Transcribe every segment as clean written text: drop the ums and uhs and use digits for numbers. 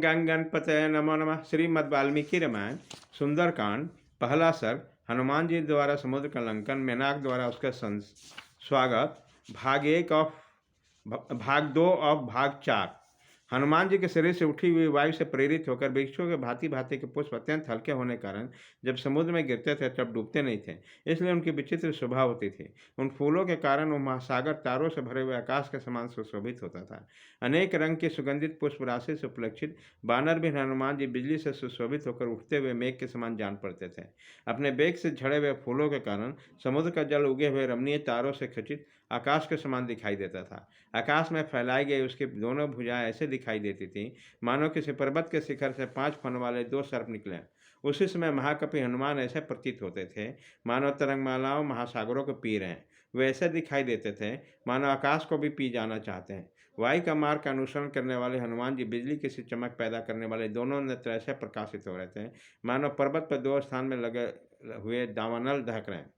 गंग गणपतये नमो नमः। श्रीमद् वाल्मीकि रामायण सुंदरकांड पहला सर्ग। हनुमान जी द्वारा समुद्र का लंघन, मेनाक द्वारा उसका स्वागत। भाग 2 और भाग 4। हनुमान जी के शरीर से उठी हुई वायु से प्रेरित होकर वृक्षों के भांति भांति के पुष्प अत्यंत हल्के होने के कारण जब समुद्र में गिरते थे तब डूबते नहीं थे, इसलिए उनकी विचित्र शोभा होती थी। उन फूलों के कारण वो महासागर तारों से भरे हुए आकाश के समान सुशोभित होता था। अनेक रंग के सुगंधित पुष्प राशि से उपलक्षित बानर भी हनुमान जी बिजली से सुशोभित होकर उठते हुए मेघ के समान जान पड़ते थे। अपने बेग से झड़े हुए फूलों के कारण समुद्र का जल उगे हुए रमणीय तारों से खचित आकाश के समान दिखाई देता था। आकाश में फैलाई गई उसकी दोनों भुजाएं ऐसे दिखाई देती थी मानो किसी पर्वत के शिखर से 5 फन वाले 2 सर्प निकले। उसी समय महाकपि हनुमान ऐसे प्रतीत होते थे मानो तरंगमालाओं महासागरों को पी रहे हैं। वे ऐसे दिखाई देते थे मानो आकाश को भी पी जाना चाहते हैं। वायु का मार्ग का अनुसरण करने वाले हनुमान जी बिजली की सी चमक पैदा करने वाले दोनों नेत्र ऐसे प्रकाशित हो रहे थे मानो पर्वत पर 2 स्थान में लगे हुए दावानल दहक रहे हैं।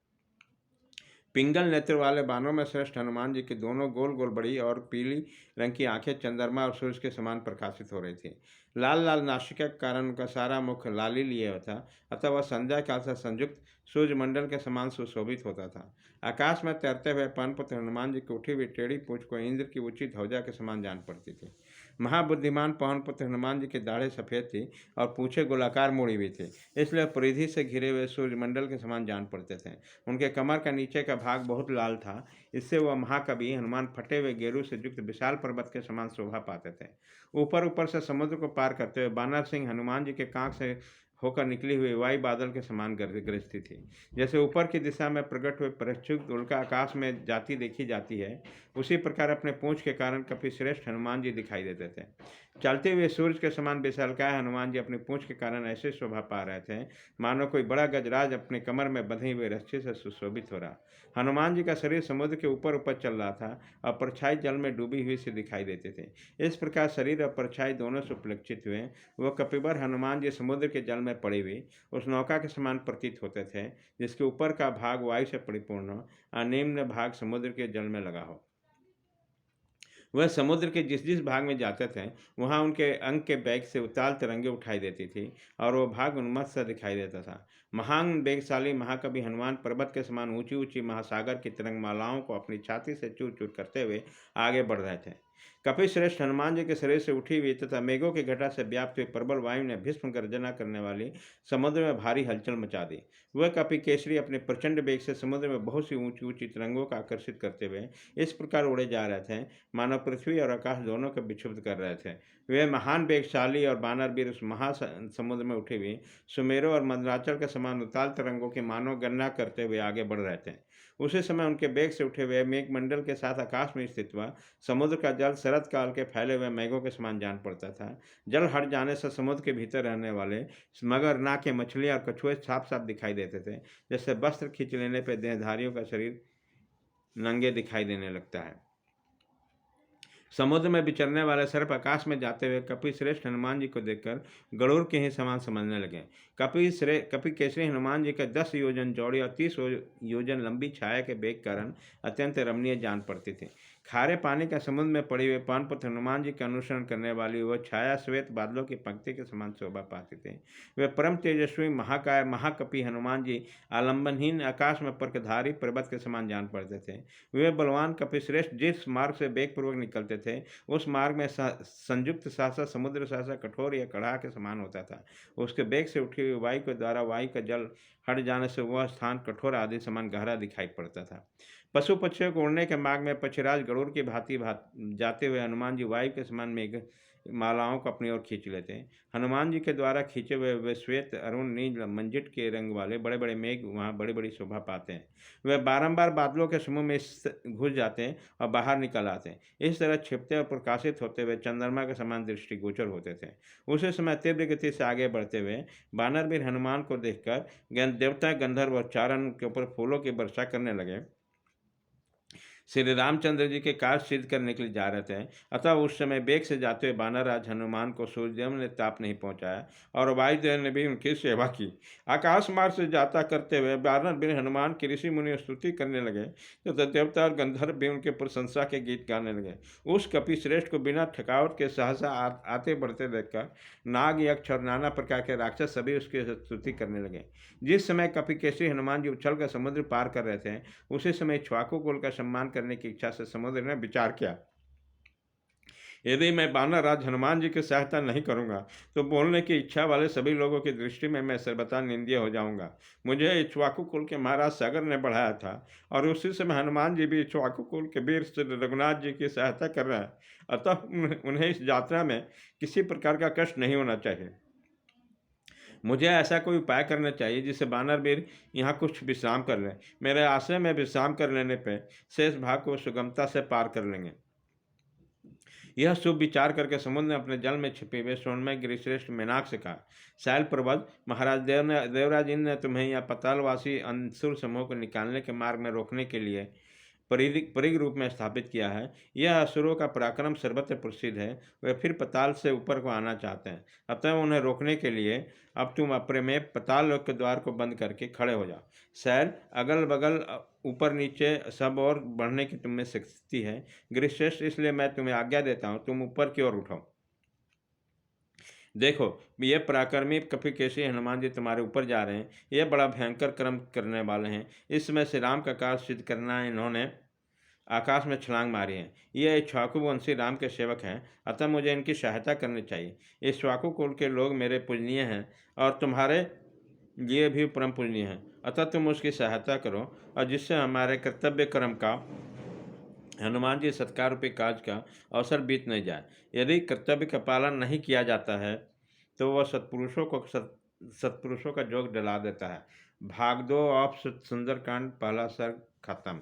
पिंगल नेत्र वाले बानों में श्रेष्ठ हनुमान जी की दोनों गोल गोल बड़ी और पीली रंग की आंखें चंद्रमा और सूर्य के समान प्रकाशित हो रही थी। लाल लाल नासिका के कारण उनका सारा मुख लाली लिए हुआ था, अतः वह संध्या काल से संयुक्त सूर्यमंडल के समान सुशोभित होता था। आकाश में तैरते हुए पवनपुत्र हनुमान जी की उठी हुई टेढ़ी पूंछ को इंद्र की ऊंची ध्वजा के समान जान पड़ती थी। महाबुद्धिमान पवनपुत्र हनुमान जी की दाढ़ी सफ़ेद थी और पूंछे गोलाकार मुड़ी हुई थी, इसलिए परिधि से घिरे हुए सूर्यमंडल के समान जान पड़ते थे। उनके कमर का नीचे का भाग बहुत लाल था, इससे वह महाकवि हनुमान फटे हुए गेरू से युक्त विशाल पर्वत के समान शोभा पाते थे। ऊपर ऊपर से समुद्र को पार करते हुए बानर सिंह हनुमान जी के कांख से होकर निकली हुई वायु बादल के समान गरजती थी। जैसे ऊपर की दिशा में प्रकट हुए प्रक्षुब्ध उल्का आकाश में जाती देखी जाती है, उसी प्रकार अपने पूंछ के कारण कपिश्रेष्ठ हनुमान जी दिखाई देते थे। चलते हुए सूर्य के समान विशालकाय हनुमान जी अपनी पूंछ के कारण ऐसे शोभा पा रहे थे मानो कोई बड़ा गजराज अपने कमर में बंधे हुए रस्सी से सुशोभित हो रहा। हनुमान जी का शरीर समुद्र के ऊपर ऊपर चल रहा था और परछाई जल में डूबी हुई से दिखाई देते थे। इस प्रकार शरीर और परछाई दोनों से उपलक्षित हुए वह कपिवर हनुमान जी समुद्र के जल में पड़ी हुई उस नौका के समान प्रतीत होते थे जिसके ऊपर का भाग वायु से परिपूर्ण और निम्न भाग समुद्र के जल में लगा हो। वह समुद्र के जिस जिस भाग में जाते थे वहाँ उनके अंग के बैग से उताल तरंगे उठाई देती थी और वह भाग उन्मत्त सा दिखाई देता था। महान वेगशाली महाकवि हनुमान पर्वत के समान ऊंची ऊंची महासागर की तरंगमालाओं को अपनी छाती से चूर चूर करते हुए आगे बढ़ रहे थे। कपिश्रेष्ठ हनुमान जी के शरीर से उठी हुई तथा मेघों की घटा से व्याप्त हुई प्रबल वायु ने भीष्म गर्जना करने वाली समुद्र में भारी हलचल मचा दी। वह कपि केसरी अपने प्रचंड वेग से समुद्र में बहुत सी ऊंची ऊंची तरंगों का आकर्षित करते हुए इस प्रकार उड़े जा रहे थे मानव पृथ्वी और आकाश दोनों को विक्षुब्ध कर रहे थे। वे महान वेगशाली और बानर वीर उस महासमुद्र में उठी हुई सुमेरु और मंदराचल के समान उताल तरंगों की मानव गणना करते हुए आगे बढ़ रहे थे। उसी समय उनके बेग से उठे हुए मेघमंडल के साथ आकाश में स्थित हुआ समुद्र का जल शरद काल के फैले हुए मेघों के समान जान पड़ता था। जल हट जाने से समुद्र के भीतर रहने वाले मगर, नाके, मछलियाँ और कछुए साफ साफ दिखाई देते थे, जैसे वस्त्र खींच लेने पर देहधारियों का शरीर नंगे दिखाई देने लगता है। समुद्र में विचरने वाले सर्प आकाश में जाते हुए कपिश्रेष्ठ हनुमान जी को देखकर गरुड़ के ही समान समझने लगे। कपि केसरी हनुमान जी के 10 योजन चौड़ी और 30 योजन लंबी छाया के वेग कारण अत्यंत रमणीय जान पड़ती थी। खारे पानी का समुद्र में पड़े हुए पवनपुत्र हनुमान जी का अनुसरण करने वाली वह छाया श्वेत बादलों की पंक्ति के समान शोभा पाते थे। वे परम तेजस्वी महाकाय महाकपि हनुमान जी आलंबनहीन आकाश में पर्कधारी पर्वत के समान जान पड़ते थे। वे बलवान कपिश्रेष्ठ जिस मार्ग से वेगपूर्वक निकलते थे उस मार्ग में संयुक्त सहसा समुद्र सहसा कठोर या कड़ा के समान होता था। उसके वेग से उठी हुई वायु के द्वारा वायु का जल हट जाने से वह स्थान कठोर आदि समान गहरा दिखाई पड़ता था। पशु पक्षियों को उड़ने के मार्ग में पक्षीराज गरुड़ की भांति जाते हुए हनुमान जी वायु के समान मेघ मालाओं को अपनी ओर खींच लेते हैं। हनुमान जी के द्वारा खींचे हुए वे श्वेत अरुण नील मंजिट के रंग वाले बड़े बड़े मेघ वहाँ बड़ी बड़ी शोभा पाते हैं। वे बारंबार बादलों के समूह में घुस जाते हैं और बाहर निकल आते हैं। इस तरह छिपते और प्रकाशित होते हुए चंद्रमा के समान दृष्टिगोचर होते थे। उसी समय तीव्र गति से आगे बढ़ते हुए बानर वीर हनुमान को देखकर देवता गंधर्व और चारण के ऊपर फूलों की वर्षा करने लगे। श्री रामचंद्र जी के कार्य सिद्ध करने के लिए जा रहे थे। अतः उस समय वेग से जाते हुए वानरराज हनुमान को सूर्यदेव ने ताप नहीं पहुंचाया और वायुदेव ने भी उनकी सेवा की। आकाश मार्ग से जाता करते हुए वानर बिन हनुमान की ऋषि मुनि स्तुति करने लगे, तो देवता और गंधर्व भी उनके प्रशंसा के गीत गाने लगे। उस कपि श्रेष्ठ को बिना थकावट के सहसा आते बढ़ते देखकर नाग, यक्ष और नाना प्रकार के राक्षस सभी उसकी स्तुति करने लगे। जिस समय कपिकेशी हनुमान जी उछलकर समुद्र पार कर रहे थे, उसी समय इक्ष्वाकु कुल का सम्मान करने की इच्छा से समुद्र ने विचार किया, यदि मैं वानर राज हनुमान जी की सहायता नहीं करूंगा तो बोलने की इच्छा वाले सभी लोगों की दृष्टि में मैं सर्वथा निंदनीय हो जाऊंगा। मुझे इक्ष्वाकु कुल के महाराज सागर ने बढ़ाया था और उसी समय हनुमान जी भी इक्ष्वाकु कुल के वीर श्री रघुनाथ जी की सहायता कर रहे हैं। अतः उन्हें इस यात्रा में किसी प्रकार का कष्ट नहीं होना चाहिए। मुझे ऐसा कोई उपाय करना चाहिए जिससे वानर वीर यहाँ कुछ विश्राम कर लें। मेरे आश्रय में विश्राम कर लेने पर शेष भाग को सुगमता से पार कर लेंगे। यह शुभ विचार करके समुद्र ने अपने जल में छिपे हुए स्वर्णमय गिरिश्रेष्ठ मेनाक से कहा, शैल पर्वत, महाराज देवराज इंद्र ने तुम्हें यह पतालवासी अंसुर समूह को निकालने के मार्ग में रोकने के लिए परिग रूप में स्थापित किया है। यह असुरों का पराक्रम सर्वत्र प्रसिद्ध है। वे फिर पताल से ऊपर को आना चाहते हैं, अतः उन्हें रोकने के लिए अब तुम अप्रमेय पताल लोक के द्वार को बंद करके खड़े हो जाओ। शैल, अगल बगल ऊपर नीचे सब और बढ़ने की तुम्हें शक्ति है। गिरिश्रेष्ठ, इसलिए मैं तुम्हें आज्ञा देता हूँ, तुम ऊपर की ओर उठो। देखो, ये पराक्रमी कपिकेशी हनुमान जी तुम्हारे ऊपर जा रहे हैं। ये बड़ा भयंकर कर्म करने वाले हैं। इस समय श्री राम का कार्य सिद्ध करना इन्होंने आकाश में छलांग मारी है। ये इक्ष्वाकु वंशी राम के सेवक हैं, अतः मुझे इनकी सहायता करनी चाहिए। इक्ष्वाकु कुल के लोग मेरे पूजनीय हैं और तुम्हारे लिए भी परम पूजनीय हैं। अतः तुम उसकी सहायता करो और जिससे हमारे कर्तव्य कर्म का, हनुमान जी सत्कार रूपी काज का अवसर बीत नहीं जाए। यदि कर्तव्य का पालन नहीं किया जाता है तो वह सत्पुरुषों का जोग डला देता है। भाग 2 ऑफ सुंदरकांड, पहला सर्ग खत्म।